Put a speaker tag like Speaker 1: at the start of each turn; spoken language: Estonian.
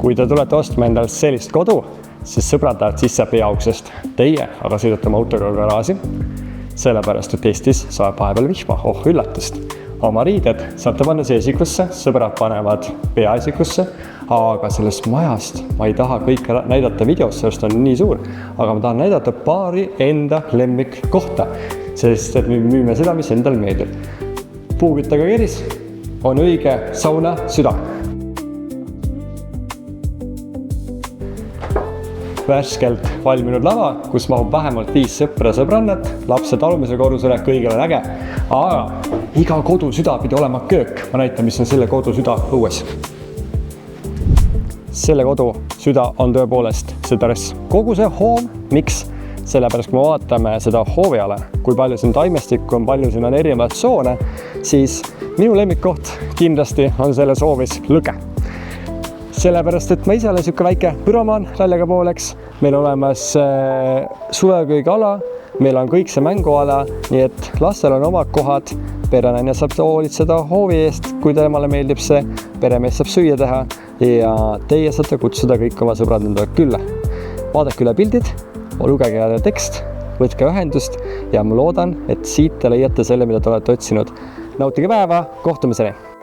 Speaker 1: Kui te tulete ostma endale sellist kodu, siis sõbrad lähevad sisse peauksest. Teie aga sõidate oma autoga garaaži, sellepärast, et Eestis saab vahepeal vihma, üllatust. Oma riided saate panna seesikusse, sõbrad panevad peaesikusse, aga sellest majast ma ei taha kõike näidata videos, sellest on nii suur, aga ma tahan näidata paari enda lemmik kohta, sest et me müüme seda, mis endal meeldib. Puuküttega keris on õige sauna süda. Värskelt valminud lava, kus mahub vähemalt 5 sõprannat, lapsed alumise korrusele, kõigile on äge. Aga iga kodu süda pidi olema köök. Ma näitan, mis on selle kodu süda õues. Selle kodu süda on tõepoolest seda kogu see hoov. Miks? Sellepärast, kui me vaatame seda hooviala, kui palju siin taimestikku on, palju siin on erinevaid soone, siis minu lemmikkoht kindlasti on selles hoovis lõge. Sellepärast, et ma ise olen siuke väike püromaan raljaga pooleks. Meil on olemas suveköögiala, meil on kõik see mänguala, nii et lastel on omad kohad. Perenaine saab hoolitseda hoovi eest, kui temale meeldib see. Peremees saab süüa teha ja teie saate kutsuda kõik oma sõbrad endale külla. Vaadake üle pildid, lugege tekst, võtke ühendust ja ma loodan, et siit te leiate selle, mida te olete otsinud. Nautige päeva, kohtumiseni!